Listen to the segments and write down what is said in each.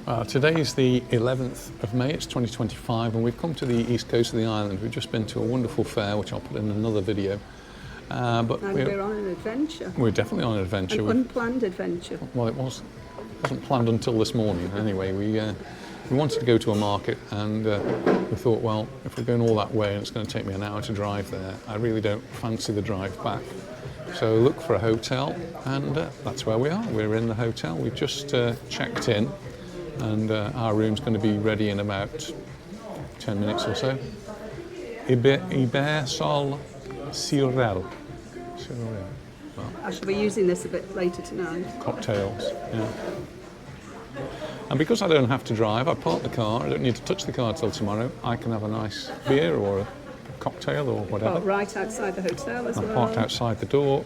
Today's the 11th of May, it's 2025, and we've come to the east coast of the island. We've just been to a wonderful fair, which I'll put in another video. But we're on an adventure. We're definitely on an adventure. An unplanned adventure. Well, it wasn't planned until this morning. Anyway, we wanted to go to a market, and we thought, well, if we're going all that way and it's going to take me an hour to drive there, I really don't fancy the drive back. So look for a hotel, and that's where we are. We're in the hotel. We've just checked in, and our room's going to be ready in about 10 minutes or so. Iber Sol Cirel. Well, I shall be using this a bit later tonight. Cocktails, yeah. And because I don't have to drive, I park the car, I don't need to touch the car till tomorrow. I can have a nice beer or a cocktail or whatever. Right outside the hotel as well. I'm parked outside the door,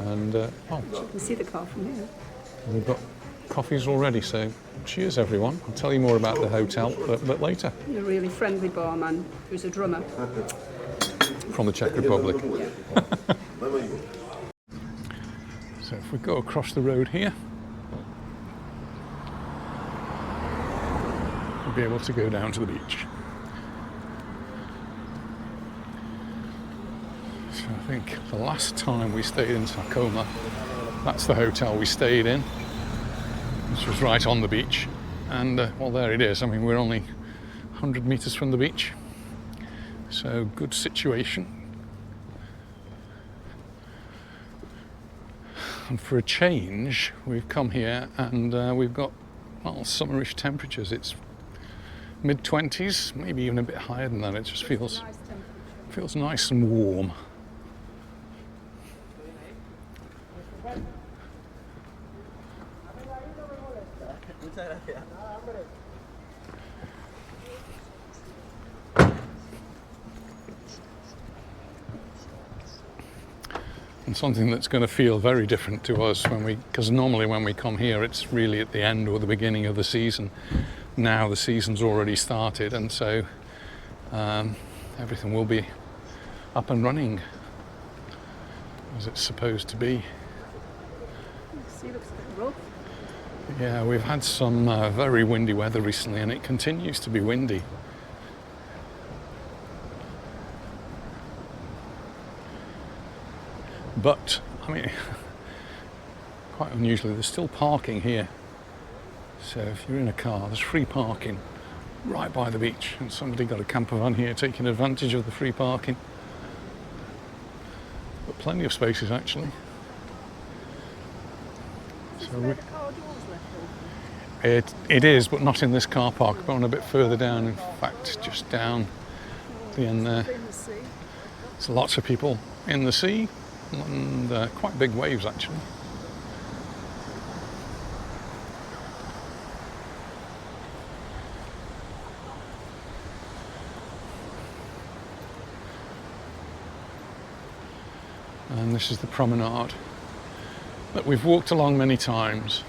and you can see the car from here. We've got coffees already, so cheers everyone. I'll tell you more about the hotel a bit later. A really friendly barman who's a drummer. From the Czech Republic. Yeah. So if we go across the road here, we'll be able to go down to the beach. So I think the last time we stayed in Coma, that's the hotel we stayed in, which was right on the beach. And well, there it is. I mean, we're only 100 meters from the beach, so good situation. And for a change, we've come here and we've got, well, summerish temperatures. It's mid-20s, maybe even a bit higher than that. It just feels nice and warm. And something that's going to feel very different to us because normally when we come here, it's really at the end or the beginning of the season. Now the season's already started, and so everything will be up and running as it's supposed to be. The sea looks a bit rough. Yeah, we've had some very windy weather recently, and it continues to be windy. But, I mean, quite unusually, there's still parking here. So if you're in a car, there's free parking right by the beach, and somebody got a camper van here taking advantage of the free parking. But plenty of spaces, actually. So it is, but not in this car park, but on a bit further down. In fact, just down the end there. There's lots of people in the sea, and quite big waves, actually. And this is the promenade that we've walked along many times.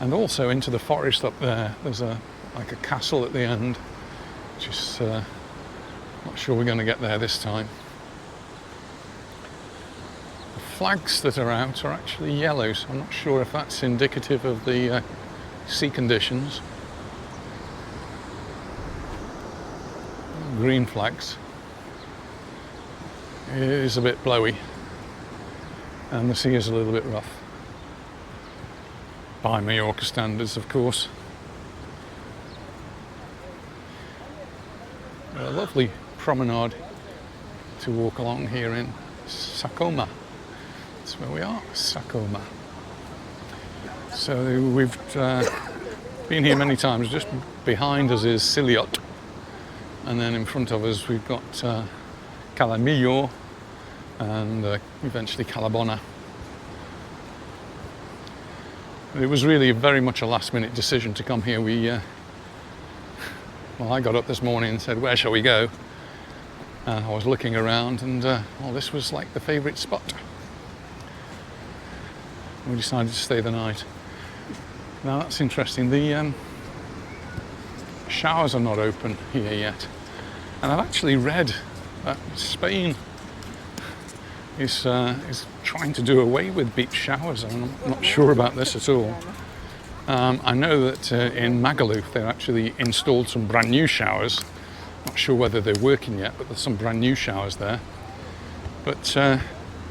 And also into the forest up there. There's like a castle at the end, which is not sure we're going to get there this time. The flags that are out are actually yellow, so I'm not sure if that's indicative of the sea conditions. Green flags. It is a bit blowy, and the sea is a little bit rough. By Mallorca standards, of course. A lovely promenade to walk along here in Coma. That's where we are, Coma. So we've been here many times. Just behind us is Siliot, and then in front of us we've got Calamillo and eventually Calabona. It was really very much a last-minute decision to come here. Well, I got up this morning and said, where shall we go? And I was looking around, and well, this was like the favourite spot. We decided to stay the night. Now that's interesting. The showers are not open here yet, and I've actually read that Spain is trying to do away with beach showers. I'm not sure about this at all. I know that in Magaluf they've actually installed some brand new showers. Not sure whether they're working yet, but there's some brand new showers there. But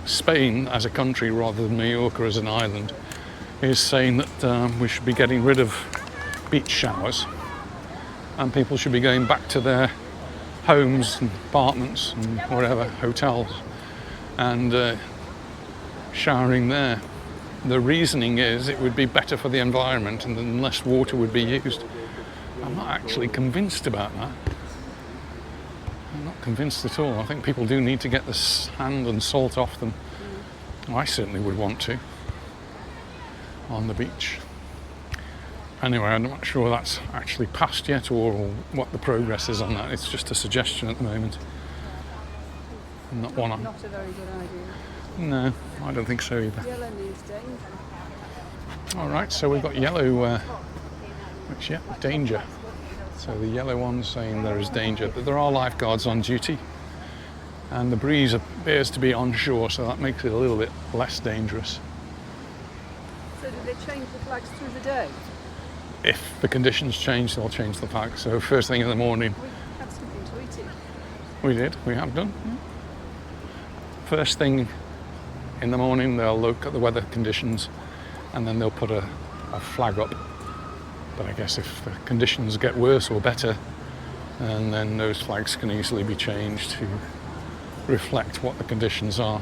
Spain as a country, rather than Mallorca as an island, is saying that we should be getting rid of beach showers and people should be going back to their homes and apartments and whatever, hotels, and showering there. The reasoning is it would be better for the environment and then less water would be used. I'm not actually convinced about that. I'm not convinced at all. I think people do need to get the sand and salt off them. I certainly would want to on the beach. Anyway, I'm not sure that's actually passed yet or what the progress is on that. It's just a suggestion at the moment. Not one. Not a very good idea. No, I don't think so either. Yellow means danger. All right, so we've got yellow, which, yeah, danger. So the yellow one's saying there is danger, but there are lifeguards on duty. And the breeze appears to be onshore, so that makes it a little bit less dangerous. So do they change the flags through the day? If the conditions change, they'll change the flag. So first thing in the morning. We had something to eat it. We did, we have done. First thing in the morning, they'll look at the weather conditions and then they'll put a flag up. But I guess if the conditions get worse or better, and then those flags can easily be changed to reflect what the conditions are.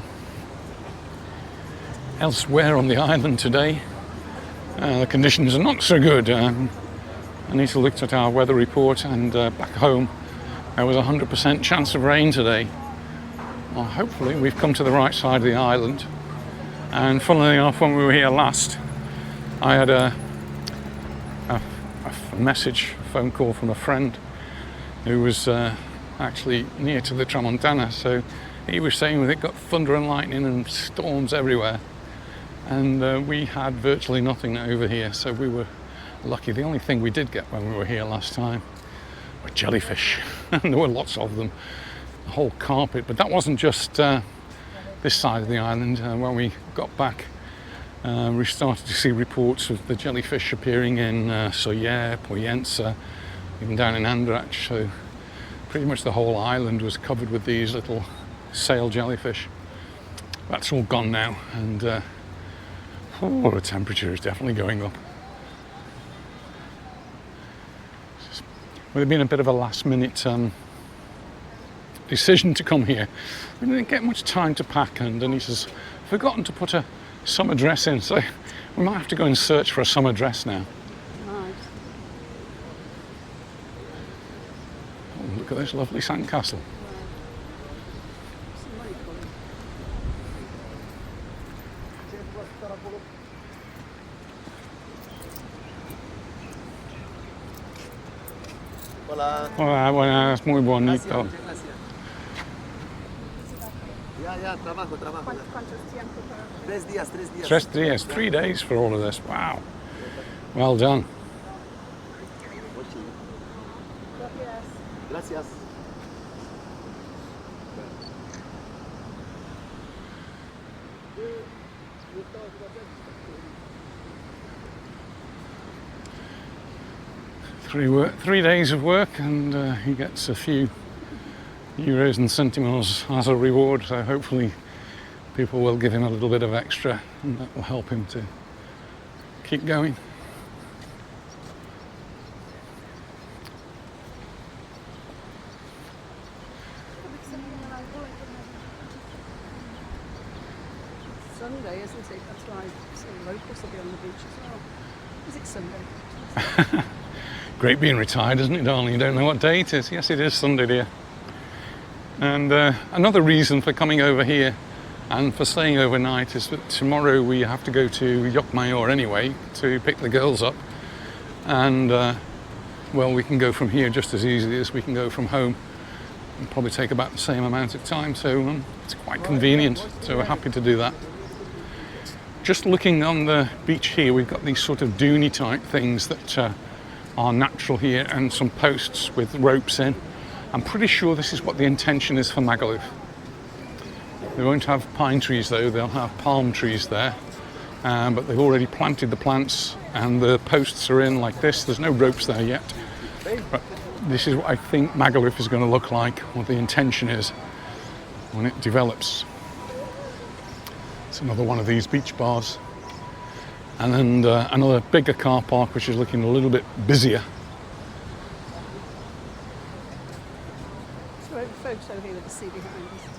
Elsewhere on the island today, the conditions are not so good. Anita looked at our weather report and back home there was a 100% chance of rain today. Well, hopefully we've come to the right side of the island. And funnily enough, when we were here last, I had a message, a phone call from a friend who was actually near to the Tramontana. So he was saying that it got thunder and lightning and storms everywhere. And we had virtually nothing over here, so we were lucky. The only thing we did get when we were here last time were jellyfish. And there were lots of them. A whole carpet, but that wasn't just this side of the island. When we got back, we started to see reports of the jellyfish appearing in Soller, Poyensa, even down in Andrach. So pretty much the whole island was covered with these little sail jellyfish. That's all gone now, and the temperature is definitely going up. Would have been a bit of a last minute decision to come here. We didn't get much time to pack, and Anita's forgotten to put a summer dress in, so we might have to go and search for a summer dress now. Right. Oh, look at this lovely sandcastle. Somebody coming. Hola. Hola, buenas, muy bonito. Ya, trabajo. ¿Cuántos tiempo para...? 3 días. 3 days for all of this. Wow. Well done. Gracias. Three days of work, and he gets a few euros and centimos as a reward, so hopefully people will give him a little bit of extra and that will help him to keep going. Sunday, isn't it? That's why some locals will be on the beach as well. Is it Sunday? Great being retired, isn't it, darling? You don't know what day it is. Yes, it is Sunday, dear. And another reason for coming over here and for staying overnight is that tomorrow we have to go to Llocmayor anyway to pick the girls up. And, well, we can go from here just as easily as we can go from home. It'll probably take about the same amount of time, so it's quite convenient. So we're happy to do that. Just looking on the beach here, we've got these sort of doony type things that are natural here, and some posts with ropes in. I'm pretty sure this is what the intention is for Magaluf. They won't have pine trees though, they'll have palm trees there, but they've already planted the plants and the posts are in like this. There's no ropes there yet. But this is what I think Magaluf is going to look like, what the intention is when it develops. It's another one of these beach bars. And then another bigger car park, which is looking a little bit busier. So a photo here with the sea behind us.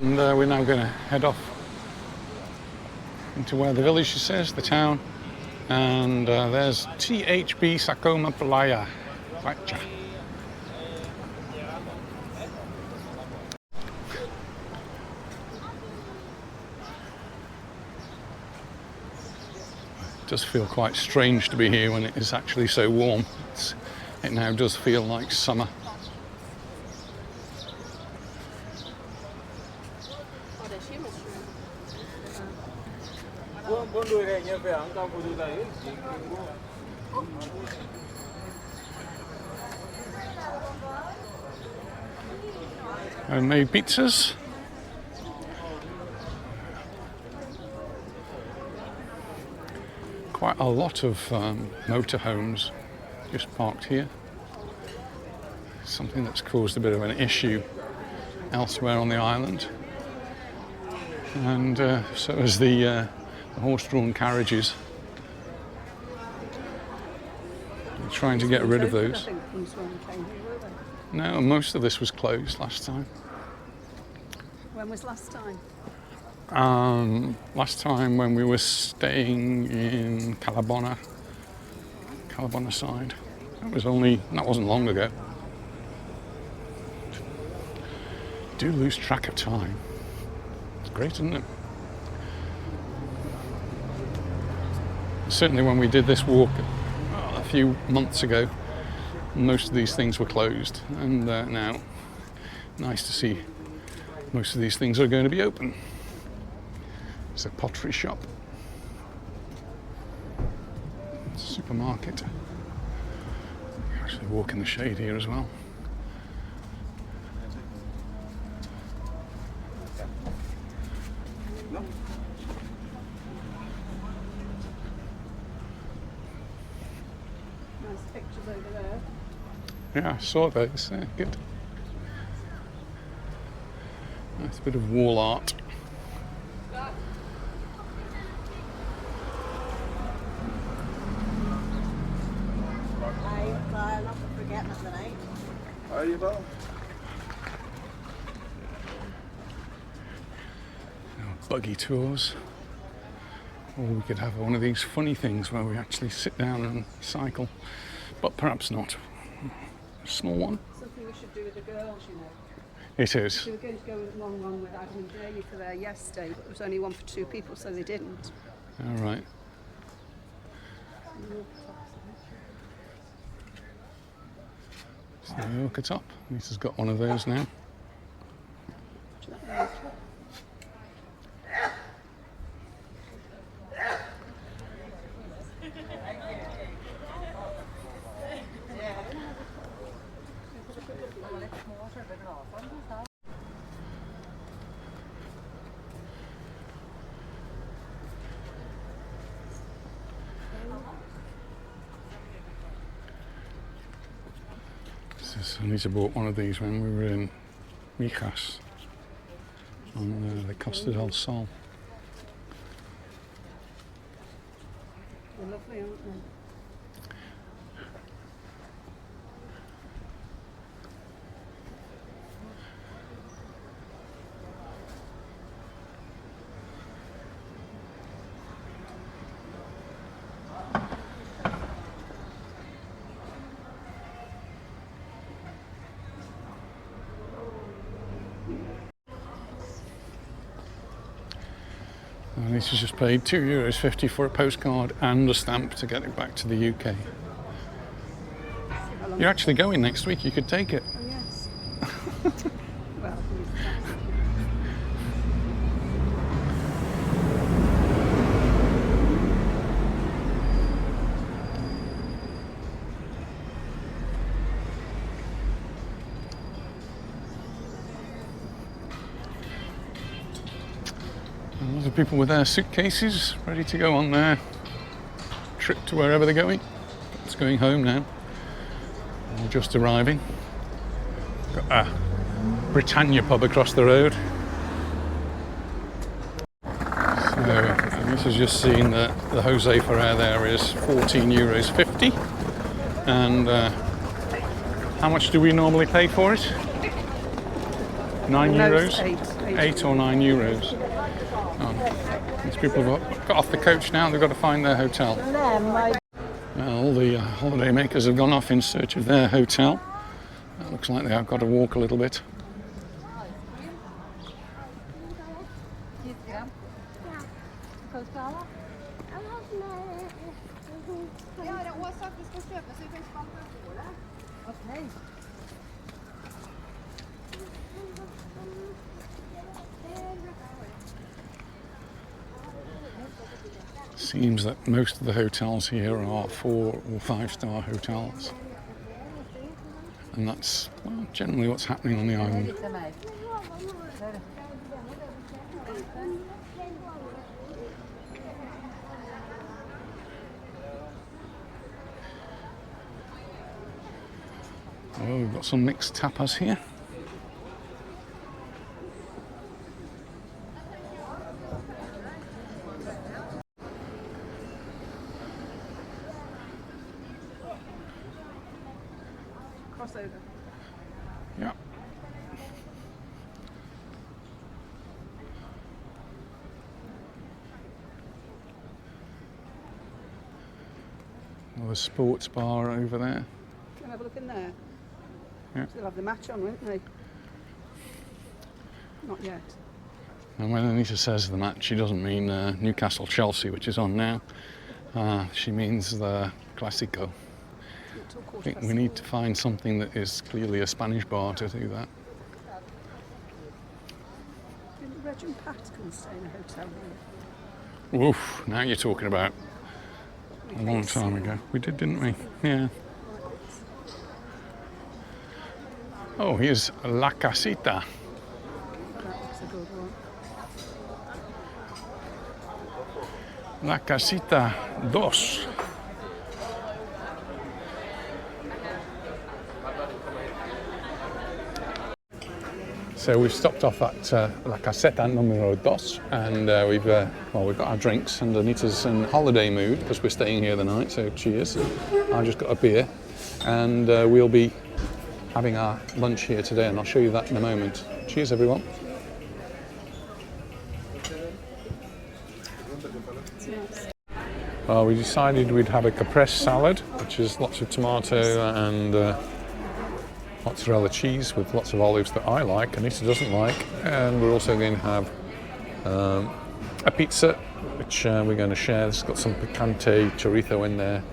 And we're now going to head off into where the village is, the town. And there's THB Coma Playa. It does feel quite strange to be here when it is actually so warm. It now does feel like summer. Homemade pizzas. Quite a lot of motorhomes just parked here. Something that's caused a bit of an issue elsewhere on the island. And so is the horse-drawn carriages. We're trying to get rid of those. No, most of this was closed last time. When was last time? Last time when we were staying in Calabona side. That wasn't long ago. Do lose track of time. It's great, isn't it? Certainly when we did this walk a few months ago, most of these things were closed, and now nice to see most of these things are going to be open. It's a pottery shop, supermarket. Actually walk in the shade here as well. Nice pictures over there. Yeah, I saw those. Good. Nice bit of wall art. Are you well? Buggy tours. Or we could have one of these funny things where we actually sit down and cycle, but perhaps not. A small one. Something we should do with the girls, you know. It is. We were going to go with one with Adam and Jamie for their yesterday, but there was only one for 2 people, so they didn't. All right. It's the Mallorca top. Lisa's got one of those now. Lisa bought one of these when we were in Mijas on the Costa del Sol. They're lovely, aren't they? Lisa's just paid €2.50 for a postcard and a stamp to get it back to the UK. You're actually going next week, you could take it. Oh, yes. Well, And other people with their suitcases ready to go on their trip to wherever they're going. It's going home now. We're just arriving. Got a Britannia pub across the road. So this has just seen that the Jose Ferrer there is €14.50. And how much do we normally pay for it? €9? €8 or €9. These people have got off the coach now, they've got to find their hotel. All the holiday makers have gone off in search of their hotel. It looks like they have got to walk a little bit. Seems that most of the hotels here are 4 or 5-star hotels, and that's generally what's happening on the island. Oh, we've got some mixed tapas here. Crossover. Yeah. Another sports bar over there. Can I have a look in there? Yeah. They'll have the match on, won't they? Not yet. And when Anita says the match, she doesn't mean Newcastle-Chelsea, which is on now. She means the Clásico. I think we need to find something that is clearly a Spanish bar to do that. Didn't Reg and Pat come and stay in a hotel here? Oof, now you're talking about a long time ago. We did, didn't we? Yeah. Oh, here's La Casita. That looks a good one. La Casita 2. So we've stopped off at La Caseta numero 2, and we've got our drinks, and Anita's in holiday mood because we're staying here the night, so cheers. I just got a beer, and we'll be having our lunch here today, and I'll show you that in a moment. Cheers, everyone. Well, we decided we'd have a caprese salad, which is lots of tomato and mozzarella cheese with lots of olives that I like, Anita doesn't like, and we're also going to have a pizza, which we're going to share. It's got some picante chorizo in there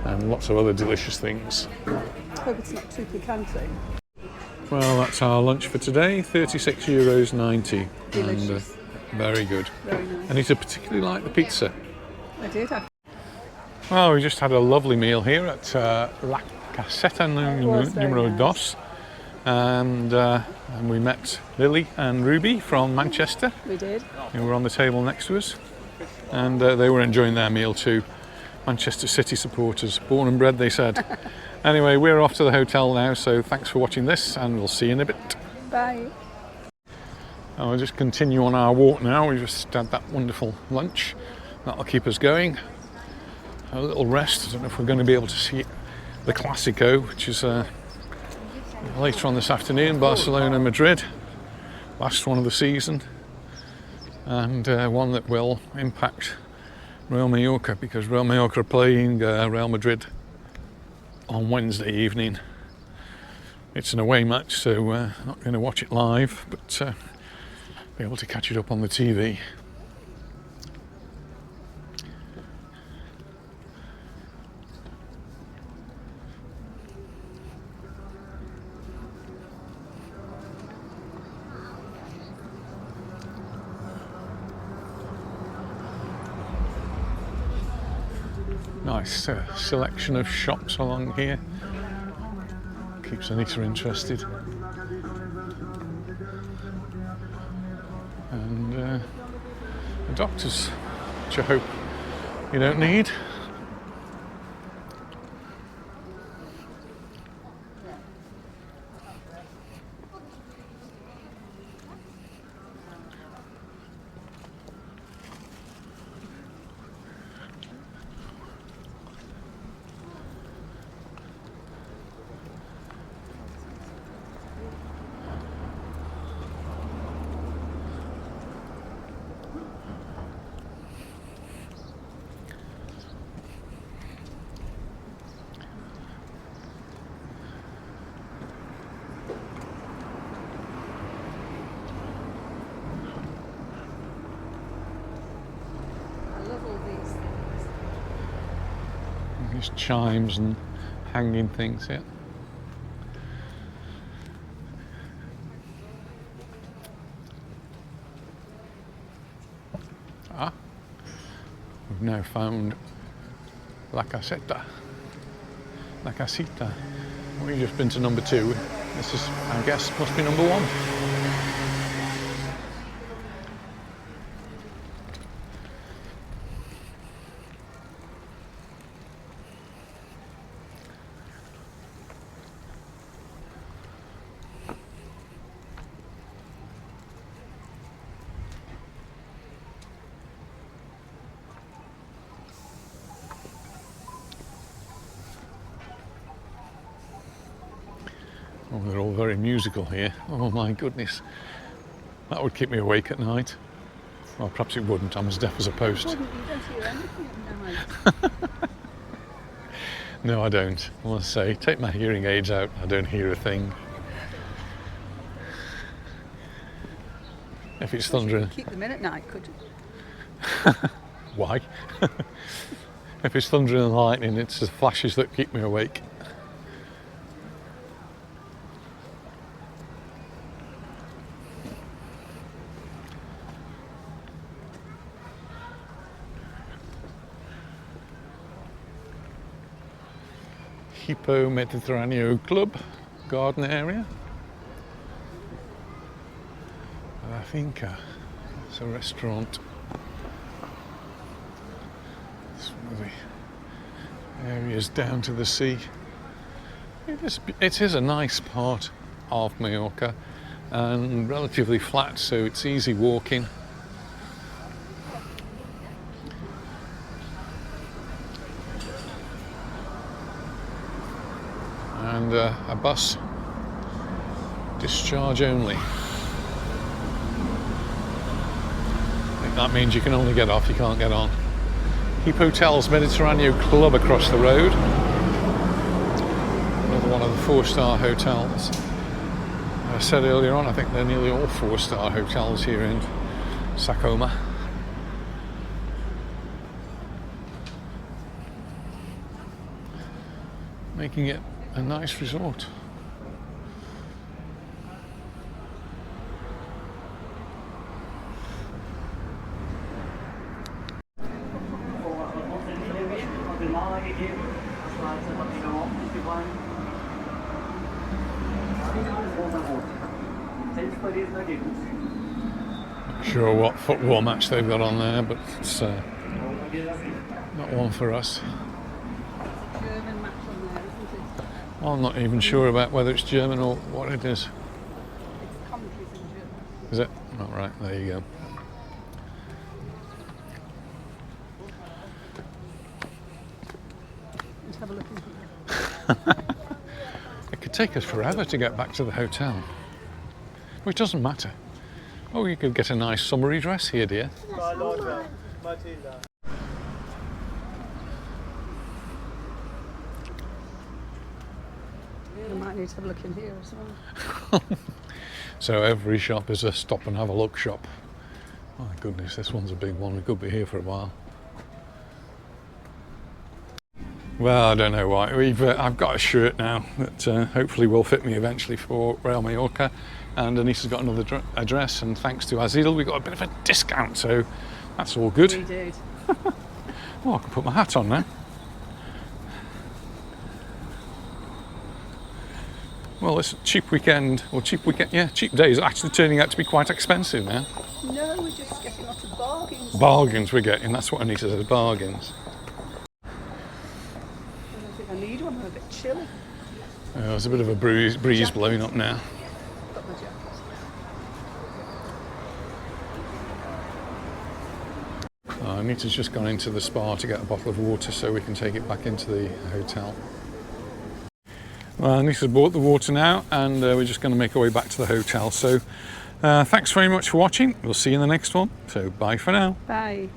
and lots of other delicious things. Hope it's not too picante. Well, that's our lunch for today, €36.90. Delicious. And very good. Very nice. Anita particularly liked the pizza. I did. Well, we just had a lovely meal here at La Caseta numero 2, and we met Lily and Ruby from Manchester. We did. Who were on the table next to us, and they were enjoying their meal too. Manchester City supporters, born and bred, they said. Anyway, we're off to the hotel now, so thanks for watching this, and we'll see you in a bit. Bye. And we'll just continue on our walk now. We just had that wonderful lunch. That'll keep us going. A little rest. I don't know if we're going to be able to see the Clásico, which is later on this afternoon, Barcelona-Madrid. Last one of the season. And one that will impact Real Mallorca, because Real Mallorca are playing Real Madrid on Wednesday evening. It's an away match, so not going to watch it live, but be able to catch it up on the TV. Nice selection of shops along here. Keeps Anita interested. And doctors, which I hope you don't need. These chimes and hanging things here. Ah, we've now found La Casita. We've just been to number 2. This is, I guess, must be number 1. Oh, they're all very musical here. Oh my goodness. That would keep me awake at night. Well, perhaps it wouldn't. I'm as deaf as a post. Wouldn't you? Don't hear anything at night. No, I don't. I must say, take my hearing aids out, I don't hear a thing. If it's thundering... Keep them in at night, could you? Why? If it's thundering and lightning, it's the flashes that keep me awake. Hippo Mediterraneo Club garden area. La Finca, it's a restaurant. It's one of the areas down to the sea. It is a nice part of Mallorca and relatively flat, so it's easy walking. And a bus discharge only. I think that means you can only get off, you can't get on. Hippotel's Mediterraneo Club across the road. Another one of the 4-star hotels. I said earlier on, I think they're nearly all 4-star hotels here in Coma. Making it a nice resort. Not sure what football match they've got on there, but it's not one for us. German match on there, isn't it? Well, I'm not even sure about whether it's German or what it is. It's commentaries in German. Is it? Oh, right, there you go. Let's have a look in here. It could take us forever to get back to the hotel. Which doesn't matter. Oh, you could get a nice summery dress here, dear. We might need to have a look in here as well. So every shop is a stop and have a look shop. My goodness, this one's a big one. We could be here for a while. Well, I don't know why. I've got a shirt now that hopefully will fit me eventually for Real Mallorca, and Anissa's got another address, and thanks to Azil we got a bit of a discount, so that's all good. We did. Oh, I can put my hat on now. Well, it's a cheap weekend, or cheap days, actually turning out to be quite expensive now. No, we're just getting lots of bargains. Bargains we're getting, that's what Anita says, bargains. I don't think I need one, I'm a bit chilly. There's a bit of a breeze blowing up now. Got my jacket. Anita's just gone into the spa to get a bottle of water so we can take it back into the hotel. Well, Anita's bought the water now, and we're just going to make our way back to the hotel. So thanks very much for watching. We'll see you in the next one. So bye for now. Bye.